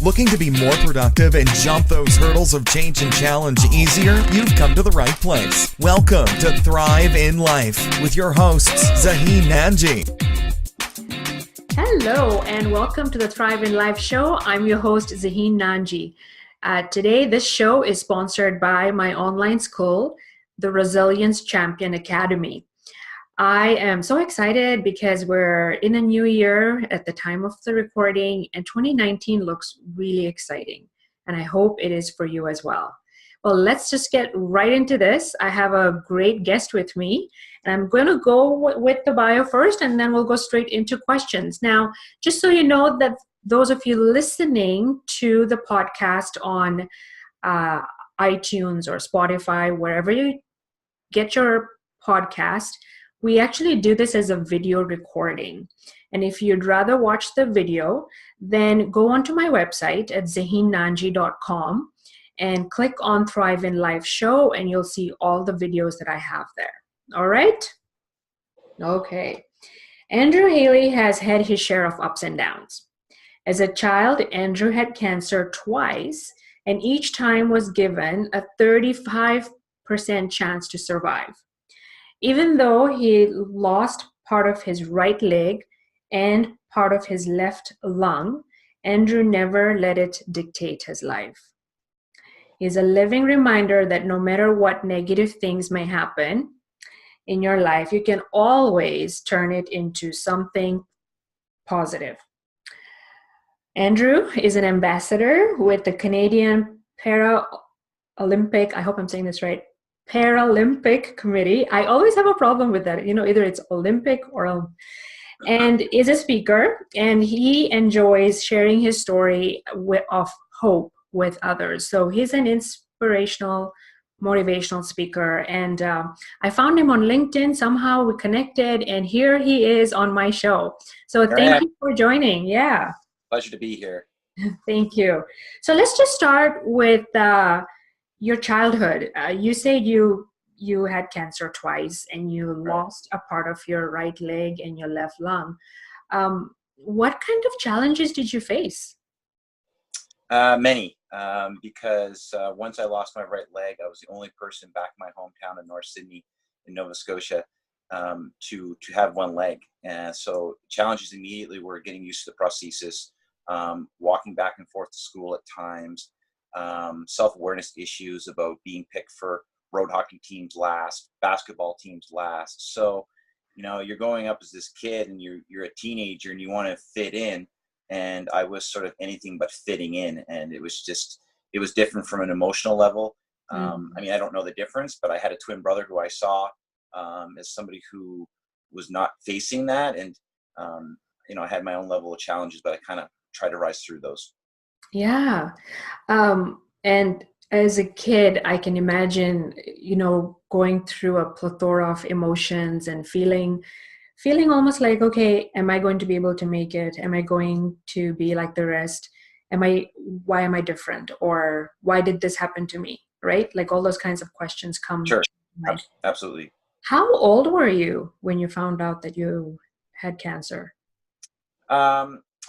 Looking to be more productive and jump those hurdles of change and challenge easier? You've come to the right place. Welcome to Thrive in Life with your hosts, Zaheen Nanji. Hello, and welcome to the Thrive in Life show. I'm your host, Zaheen Nanji. Today, this show is sponsored by my online school, the Resilience Champion Academy. I am so excited because we're in a new year at the time of the recording, and 2019 looks really exciting, and I hope it is for you as well. Well, let's just get right into this. I have a great guest with me, and I'm going to go with the bio first, and then we'll go straight into questions. Now, just so you know that those of you listening to the podcast on iTunes or Spotify, wherever you get your podcast, we actually do this as a video recording. And if you'd rather watch the video, then go onto my website at zaheennanji.com and click on Thrive in Life show, and you'll see all the videos that I have there. All right? Okay. Andrew Haley has had his share of ups and downs. As a child, Andrew had cancer twice, and each time was given a 35% chance to survive. Even though he lost part of his right leg and part of his left lung, Andrew never let it dictate his life. He's a living reminder that no matter what negative things may happen in your life, you can always turn it into something positive. Andrew is an ambassador with the Canadian Paralympic, I hope I'm saying this right, Paralympic Committee. I always have a problem with that. Either it's Olympic or, and is a speaker, and he enjoys sharing his story of hope with others. So he's an inspirational, motivational speaker. And I found him on LinkedIn. Somehow we connected, and here he is on my show. So thank you for joining. Yeah. Pleasure to be here. Thank you. So let's just start with your childhood. You said you had cancer twice, and you lost a part of your right leg and your left lung. What kind of challenges did you face? Many, because once I lost my right leg, I was the only person back in my hometown in North Sydney in Nova Scotia to have one leg. And so challenges immediately were getting used to the prosthesis, walking back and forth to school at times, self-awareness issues about being picked for road hockey teams last, basketball teams last. So, you're growing up as this kid, and you're a teenager, and you want to fit in. And I was sort of anything but fitting in, and it was different from an emotional level. I mean, I don't know the difference, but I had a twin brother who I saw as somebody who was not facing that, and I had my own level of challenges, but I kind of tried to rise through those. Yeah. And as a kid, I can imagine, going through a plethora of emotions and feeling almost like, okay, am I going to be able to make it? Am I going to be like the rest? Why am I different? Or why did this happen to me? Right? Like all those kinds of questions come. Sure. Absolutely. How old were you when you found out that you had cancer?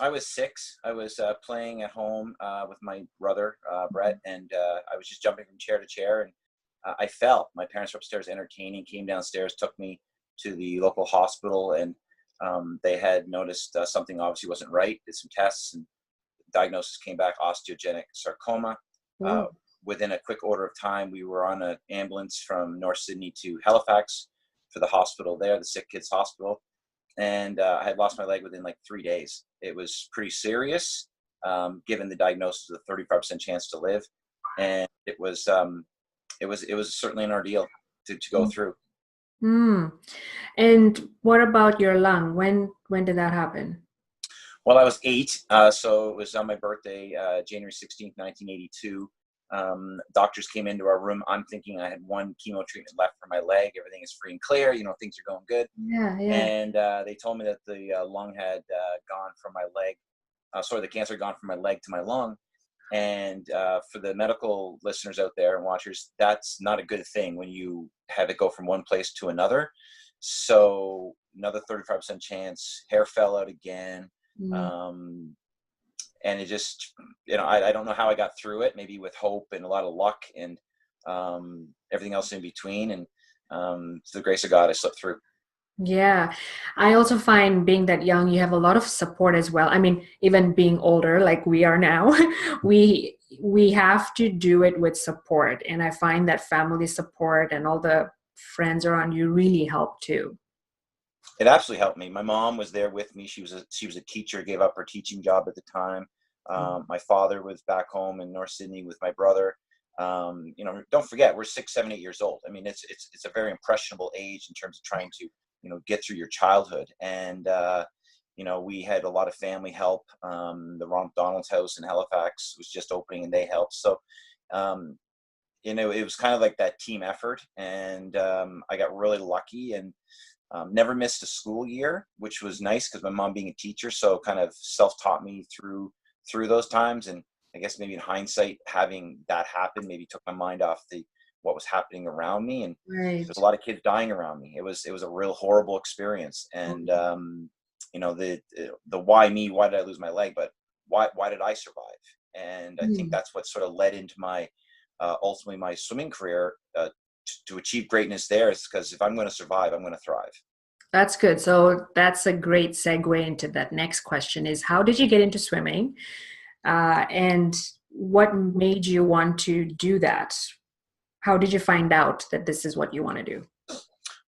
I was 6. I was playing at home with my brother, Brett, and I was just jumping from chair to chair, and I fell. My parents were upstairs entertaining, came downstairs, took me to the local hospital, and they had noticed something obviously wasn't right, did some tests, and the diagnosis came back osteogenic sarcoma. Within a quick order of time, we were on an ambulance from North Sydney to Halifax for the hospital there, the Sick Kids Hospital. And I had lost my leg within like 3 days. It was pretty serious, given the diagnosis of the 35% chance to live. And it was certainly an ordeal to go through. And what about your lung? When did that happen? Well, I was 8, so it was on my birthday, January 16th, 1982. Doctors came into our room. I'm thinking I had one chemo treatment left for my leg. Everything is free and clear. Things are going good. Yeah. And they told me that the lung had gone from my leg. The cancer had gone from my leg to my lung. And for the medical listeners out there and watchers, that's not a good thing when you have it go from one place to another. So another 35% chance, hair fell out again. And it I don't know how I got through it, maybe with hope and a lot of luck and everything else in between. And through the grace of God, I slipped through. Yeah, I also find being that young, you have a lot of support as well. I mean, even being older, like we are now, we have to do it with support. And I find that family support and all the friends around you really help too. It absolutely helped me. My mom was there with me. She was a teacher, gave up her teaching job at the time. My father was back home in North Sydney with my brother. Don't forget, we're 6, 7, 8 years old. I mean, it's a very impressionable age in terms of trying to get through your childhood. And we had a lot of family help. The Ron McDonald's house in Halifax was just opening, and they helped. So it was kind of like that team effort. And I got really lucky and never missed a school year, which was nice because my mom being a teacher, so kind of self-taught me through those times. And I guess maybe in hindsight, having that happen maybe took my mind off what was happening around me. And Right. there's a lot of kids dying around me. It was a real horrible experience. And the why me? Why did I lose my leg? But why did I survive? And I think that's what sort of led into my ultimately my swimming career. To achieve greatness there is because if I'm going to survive, I'm going to thrive. That's good. So that's a great segue into that next question is, how did you get into swimming? And what made you want to do that? How did you find out that this is what you want to do?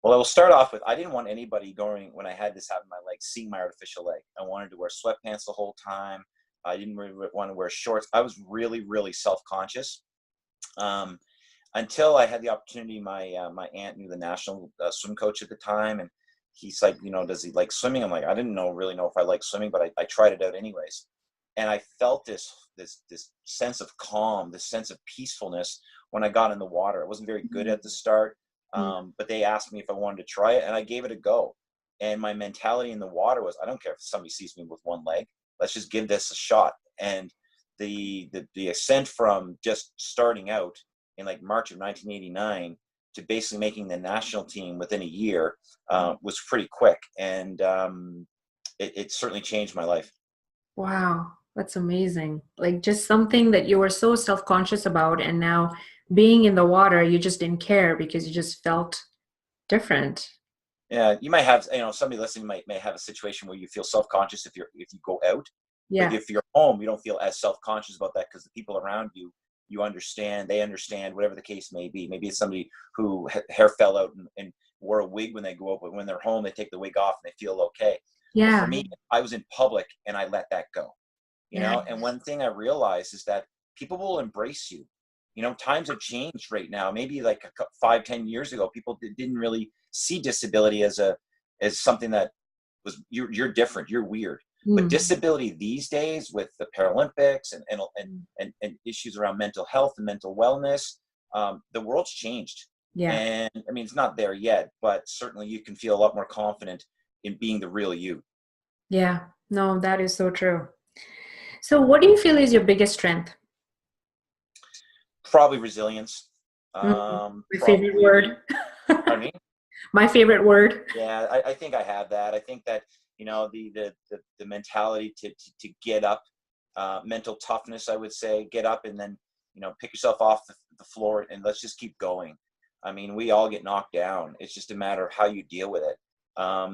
Well, I will start off with, I didn't want anybody going, when I had this happen in my leg, seeing my artificial leg. I wanted to wear sweatpants the whole time. I didn't really want to wear shorts. I was really, really self-conscious. Until I had the opportunity, my aunt knew the national swim coach at the time, and he's like, does he like swimming? I'm like, I didn't really know if I like swimming, but I tried it out anyways. And I felt this sense of calm, this sense of peacefulness when I got in the water. I wasn't very good at the start, but they asked me if I wanted to try it, and I gave it a go. And my mentality in the water was, I don't care if somebody sees me with one leg. Let's just give this a shot. And the ascent from just starting out in like March of 1989 to basically making the national team within a year was pretty quick. And it certainly changed my life. Wow, that's amazing. Like just something that you were so self-conscious about, and now being in the water, you just didn't care because you just felt different. Yeah, you might have, somebody listening may have a situation where you feel self-conscious if you go out. Yeah. But if you're home, you don't feel as self-conscious about that because the people around you understand, they understand, whatever the case may be. Maybe it's somebody who hair fell out and wore a wig when they go out, but when they're home, they take the wig off and they feel okay. Yeah. But for me, I was in public and I let that go, Yeah. and one thing I realized is that people will embrace you. Times have changed right now. Maybe like 5-10 years ago, people didn't really see disability as something that was, you're different, you're weird. But disability these days, with the Paralympics and issues around mental health and mental wellness, the world's changed. Yeah. And I mean, it's not there yet, but certainly you can feel a lot more confident in being the real you. Yeah. No, that is so true. So what do you feel is your biggest strength? Probably resilience. My favorite word. Pardon me? My favorite word. Yeah, I think I have that. I think that the mentality to get up, mental toughness, I would say, get up and then pick yourself off the floor and let's just keep going. I mean, we all get knocked down. It's just a matter of how you deal with it.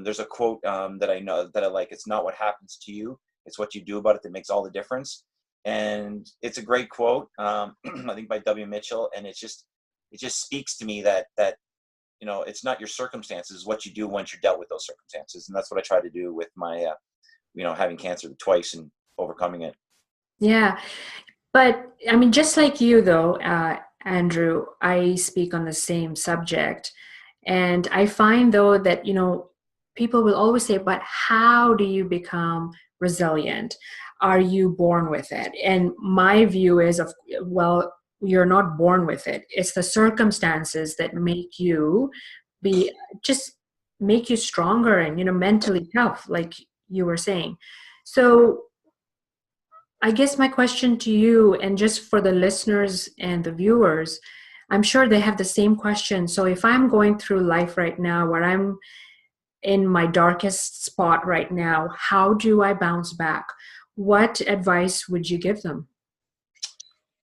There's a quote that I know that I like. It's not what happens to you, it's what you do about it that makes all the difference. And it's a great quote, I think by W. Mitchell, and it just speaks to me that it's not your circumstances, it's what you do once you're dealt with those circumstances. And that's what I try to do with my, having cancer twice and overcoming it. Yeah. But I mean, just like you though, Andrew, I speak on the same subject. And I find though that, people will always say, but how do you become resilient? Are you born with it? And my view is well, you're not born with it. It's the circumstances that make you make you stronger and, mentally tough, like you were saying. So I guess my question to you, and just for the listeners and the viewers, I'm sure they have the same question. So if I'm going through life right now where I'm in my darkest spot right now, how do I bounce back? What advice would you give them?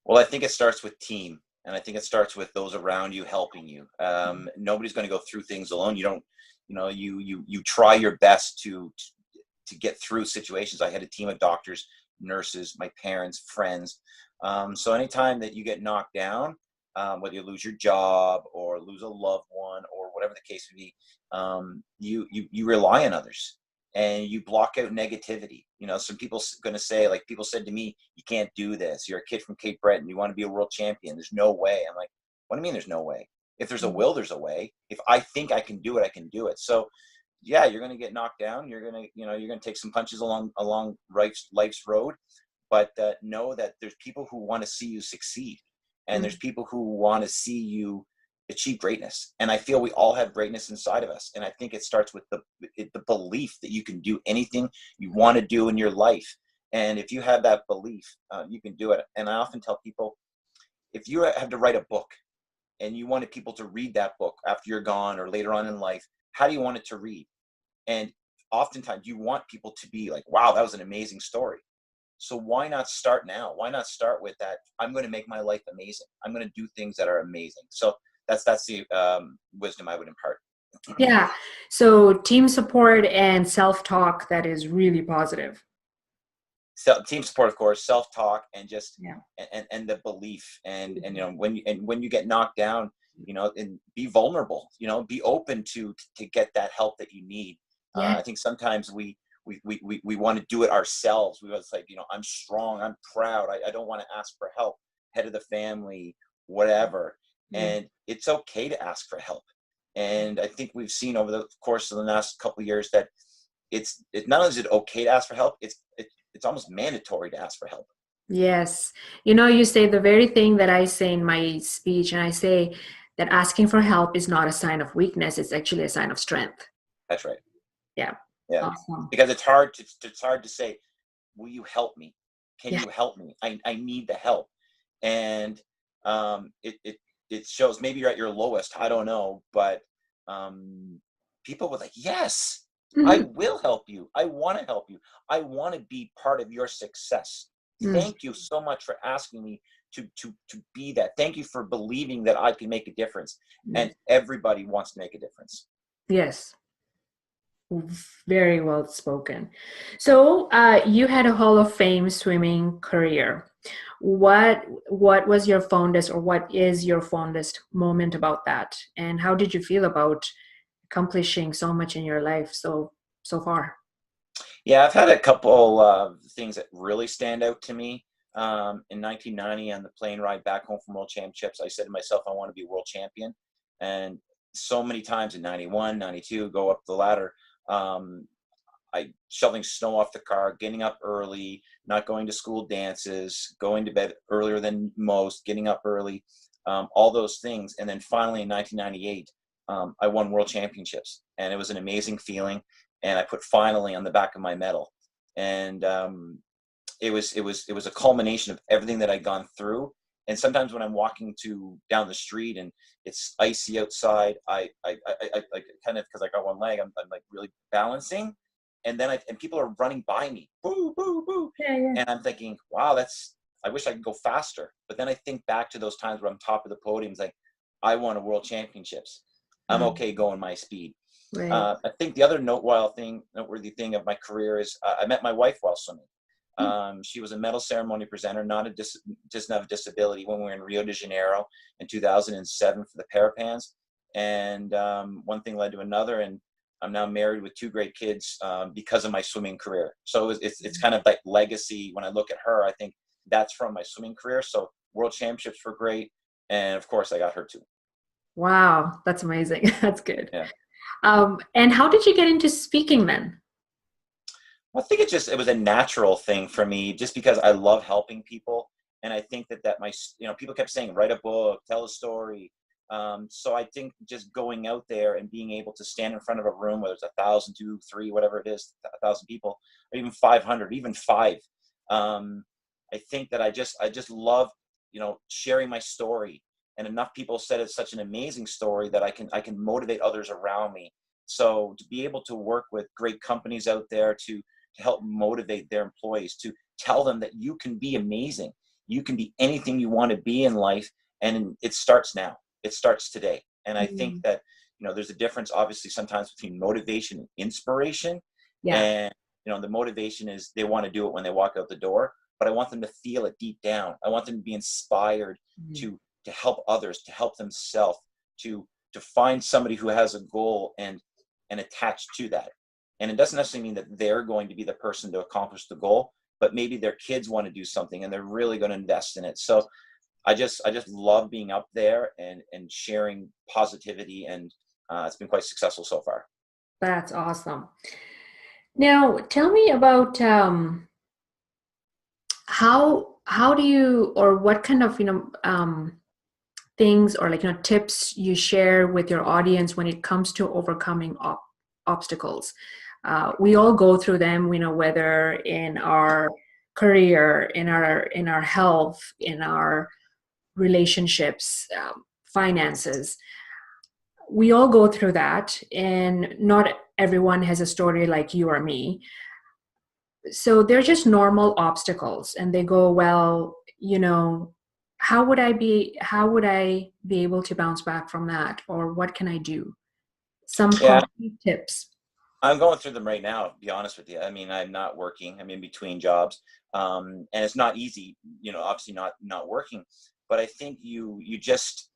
Well, I think it starts with team, and I think it starts with those around you helping you. Nobody's going to go through things alone. You don't, you try your best to get through situations. I had a team of doctors, nurses, my parents, friends. So anytime that you get knocked down, whether you lose your job or lose a loved one or whatever the case may be, you rely on others and you block out negativity. Some people going to say, like people said to me, you can't do this. You're a kid from Cape Breton. You want to be a world champion. There's no way. I'm like, what do you mean there's no way? If there's a will, there's a way. If I think I can do it, I can do it. So yeah, you're going to get knocked down. You're going to take some punches along life's road, but know that there's people who want to see you succeed, and there's people who want to see you achieve greatness. And I feel we all have greatness inside of us. And I think it starts with the belief that you can do anything you want to do in your life. And if you have that belief, you can do it. And I often tell people, if you have to write a book and you wanted people to read that book after you're gone or later on in life, how do you want it to read? And oftentimes you want people to be like, wow, that was an amazing story. So why not start now? Why not start with that? I'm going to make my life amazing. I'm going to do things that are amazing. So that's the wisdom I would impart. Yeah. So team support and self-talk, that is really positive. So team support, of course, self-talk, and just and the belief, and when you get knocked down, and be vulnerable, be open to get that help that you need. I think sometimes we want to do it ourselves. We was like, I'm strong, I'm proud, I don't want to ask for help, head of the family, whatever. And it's okay to ask for help. And I think we've seen over the course of the last couple of years that it's not only is it okay to ask for help, it's almost mandatory to ask for help. Yes. You say the very thing that I say in my speech, and I say that asking for help is not a sign of weakness. It's actually a sign of strength. That's right. Yeah. Yeah. Awesome. Because it's hard to say, will you help me? Can you help me? I need the help. And it shows, maybe you're at your lowest, I don't know, but people were like, yes, I will help you. I want to help you. I want to be part of your success. Thank you so much for asking me to be that. Thank you for believing that I can make a difference. And everybody wants to make a difference. Yes. Very well spoken. So you had a Hall of Fame swimming career. What was your fondest, or what is your fondest moment about that? And how did you feel about accomplishing so much in your life so far? Yeah, I've had a couple of things that really stand out to me. In 1990, on the plane ride back home from World Championships, I said to myself, I want to be a world champion. And so many times in 91, 92, go up the ladder, I shoveling snow off the car, getting up early, not going to school dances, going to bed earlier than most, getting up early, all those things. And then finally in 1998, I won world championships, and it was an amazing feeling. And I put finally on the back of my medal. And it was a culmination of everything that I'd gone through. And sometimes when I'm walking down the street and it's icy outside, I kind of, because I got one leg, I'm like really balancing, and then and people are running by me, boo, boo, boo, and I'm thinking, wow, I wish I could go faster. But then I think back to those times where I'm top of the podium, it's like, I won a world championships. I'm okay going my speed. Right. I think the other noteworthy thing of my career is I met my wife while swimming. She was a medal ceremony presenter, doesn't have a disability, when we were in Rio de Janeiro in 2007 for the Parapans. And one thing led to another, and I'm now married with 2 great kids because of my swimming career. So it's kind of like legacy. When I look at her, I think that's from my swimming career. So world championships were great. And of course I got her too. Wow, that's amazing. That's good. Yeah. And how did you get into speaking then? Well, I think it was a natural thing for me, just because I love helping people. And I think that people kept saying, write a book, tell a story. So I think just going out there and being able to stand in front of a room, whether it's 1,000, 2, 3, whatever it is, 1,000 people, or even 500, even 5. I think that I just love, sharing my story. And enough people said it's such an amazing story that I can motivate others around me. So to be able to work with great companies out there to help motivate their employees, to tell them that you can be amazing. you can be anything you want to be in life. And it starts now. It starts today. And I think that, there's a difference, obviously, sometimes between motivation and inspiration. Yeah. And, the motivation is they want to do it when they walk out the door, but I want them to feel it deep down. I want them to be inspired to help others, to help themselves, to find somebody who has a goal and attach to that. And it doesn't necessarily mean that they're going to be the person to accomplish the goal, but maybe their kids want to do something and they're really going to invest in it. So I just love being up there and sharing positivity, and it's been quite successful so far. That's awesome. Now, tell me about how do you, or what kind of things or tips you share with your audience when it comes to overcoming obstacles. We all go through them, whether in our career, in our health, in our relationships, finances. We all go through that, and not everyone has a story like you or me. So they're just normal obstacles, and they go, well, how would I be able to bounce back from that, or what can I do? Some concrete tips. I'm going through them right now, to be honest with you. I mean, I'm not working. I'm in between jobs. And it's not easy, obviously not working, but I think you just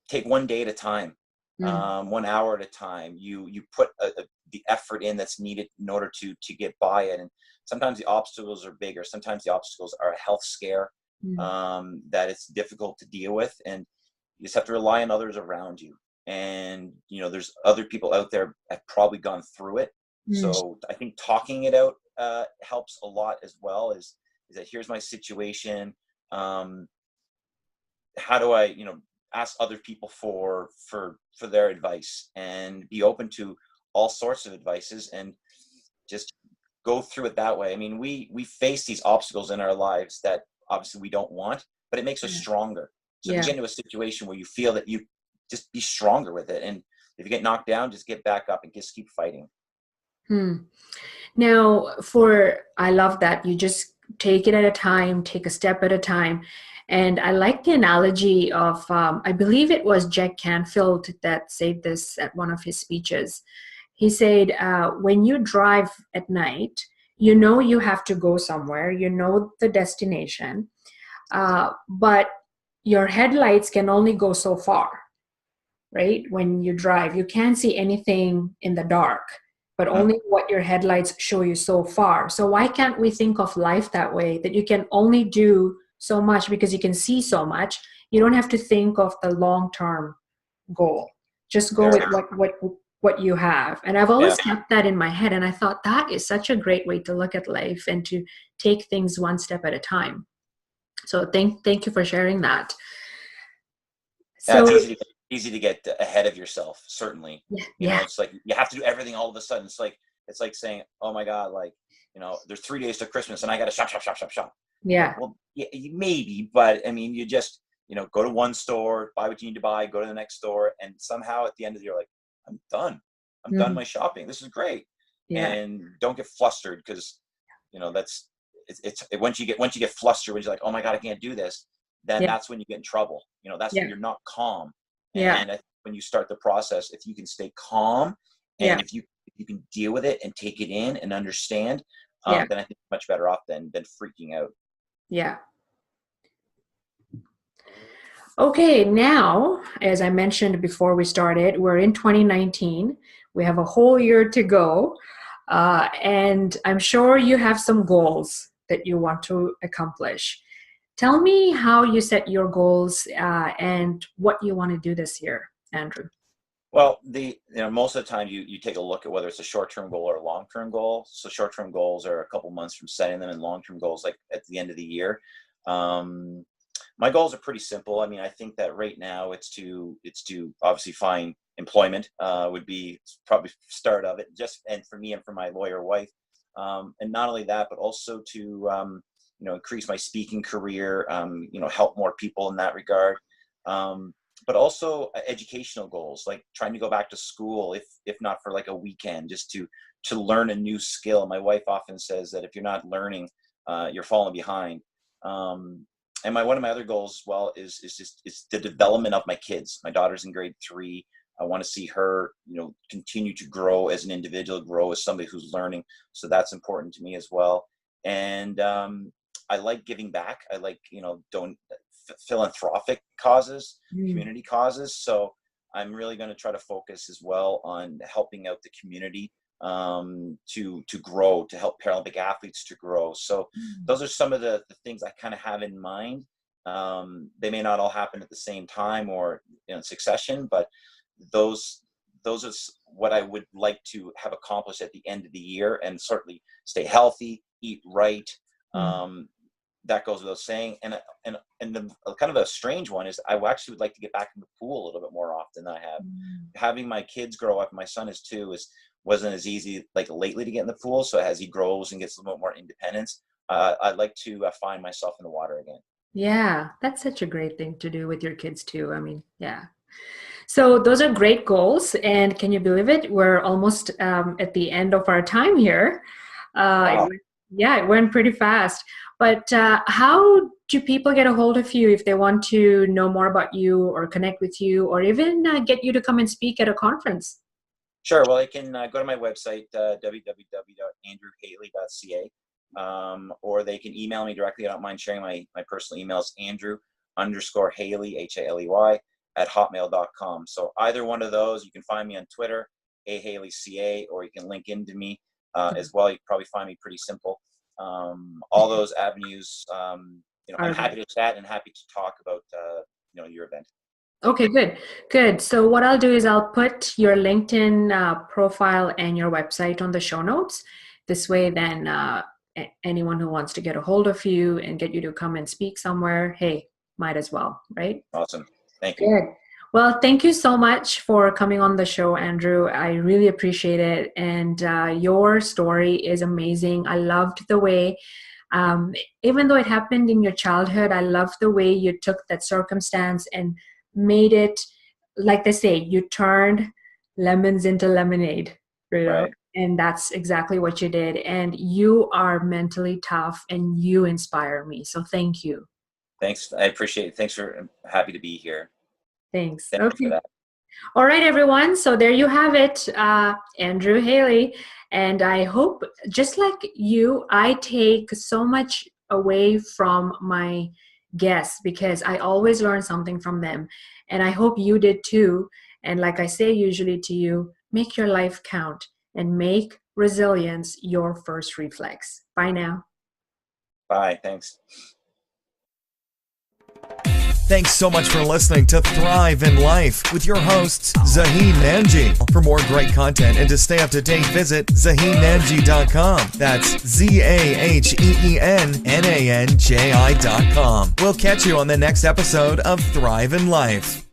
take one day at a time, 1 hour at a time. You put the effort in that's needed in order to get by it. And sometimes the obstacles are bigger. Sometimes the obstacles are a health scare that it's difficult to deal with. And you just have to rely on others around you. And, there's other people out there have probably gone through it. So I think talking it out helps a lot as well, is that here's my situation. How do I, ask other people for their advice, and be open to all sorts of advices, and just go through it that way. I mean, we face these obstacles in our lives that obviously we don't want, but it makes us stronger. So if you get into a situation where you feel that you just be stronger with it, and if you get knocked down, just get back up and just keep fighting. Now, I love that you just take it at a time, take a step at a time. And I like the analogy of, I believe it was Jack Canfield that said this at one of his speeches. He said, when you drive at night, you have to go somewhere, the destination, but your headlights can only go so far, right? When you drive, you can't see anything in the dark, but only what your headlights show you so far. So why can't we think of life that way, that you can only do so much because you can see so much? You don't have to think of the long-term goal. Just go with what you have. And I've always kept that in my head, and I thought that is such a great way to look at life and to take things one step at a time. So thank you for sharing that. So it's easy to get ahead of yourself, certainly. It's like you have to do everything all of a sudden. It's like saying, oh my God, there's 3 days to Christmas and I got to shop. Yeah. Well, yeah, maybe, but I mean, you just, go to one store, buy what you need to buy, go to the next store, and somehow at the end of the year, I'm done. I'm done my shopping. This is great. Yeah. And don't get flustered, because, once you get flustered, when you're like, oh my God, I can't do this, then that's when you get in trouble. That's when you're not calm. And I think when you start the process, if you can stay calm, and if you can deal with it and take it in and understand, then I think you're much better off than freaking out. Yeah. Okay, now, as I mentioned before we started, we're in 2019. We have a whole year to go. And I'm sure you have some goals that you want to accomplish. Tell me how you set your goals and what you want to do this year, Andrew. Well, most of the time you take a look at whether it's a short-term goal or a long-term goal. So short-term goals are a couple months from setting them, and long-term goals like at the end of the year. My goals are pretty simple. I mean, I think that right now it's to obviously find employment would be probably start of it, and for me and for my lawyer wife, and not only that, but also to increase my speaking career, help more people in that regard. But also educational goals, like trying to go back to school, if not for like a weekend, just to learn a new skill. My wife often says that if you're not learning, you're falling behind. one of my other goals as well is the development of my kids. My daughter's in grade 3. I want to see her, continue to grow as an individual, grow as somebody who's learning. So that's important to me as well. And I like giving back. I like, philanthropic causes, community causes. So I'm really going to try to focus as well on helping out the community to grow, to help Paralympic athletes to grow. So those are some of the things I kind of have in mind. They may not all happen at the same time or in succession, but those are what I would like to have accomplished at the end of the year, and certainly stay healthy, eat right. That goes without saying. And the kind of a strange one is I actually would like to get back in the pool a little bit more often than I have. Having my kids grow up, my son is 2, wasn't as easy like lately to get in the pool. So as he grows and gets a little bit more independence, I'd like to find myself in the water again. Yeah, that's such a great thing to do with your kids too. I mean, yeah. So those are great goals. And can you believe it? We're almost at the end of our time here. Wow. It went pretty fast. But how do people get a hold of you if they want to know more about you or connect with you, or even get you to come and speak at a conference? Sure. Well, I can go to my website, www.andrewhaley.ca, or they can email me directly. I don't mind sharing my personal emails, Andrew_Haley, Haley, @hotmail.com. So either one of those, you can find me on Twitter, @HaleyCA, or you can link into me as well. You can probably find me pretty simple. All those avenues, I'm happy to chat and happy to talk about, your event. Okay, good. So what I'll do is I'll put your LinkedIn profile and your website on the show notes. This way, then anyone who wants to get a hold of you and get you to come and speak somewhere, hey, might as well, right? Awesome. Thank you. Good. Well, thank you so much for coming on the show, Andrew. I really appreciate it. And your story is amazing. I loved the way, even though it happened in your childhood, I loved the way you took that circumstance and made it, like they say, you turned lemons into lemonade, Right. And that's exactly what you did. And you are mentally tough and you inspire me. So thank you. Thanks. I appreciate it. Thanks for happy to be here. Thanks. Thank you Okay. for that. All right, everyone. So there you have it, Andrew Haley. And I hope, just like you, I take so much away from my guests because I always learn something from them. And I hope you did too. And like I say usually to you, make your life count and make resilience your first reflex. Bye now. Bye. Thanks. Thanks so much for listening to Thrive in Life with your hosts, Zaheen Nanji. For more great content and to stay up to date, visit ZaheenNanji.com. That's ZaheenNanji.com. We'll catch you on the next episode of Thrive in Life.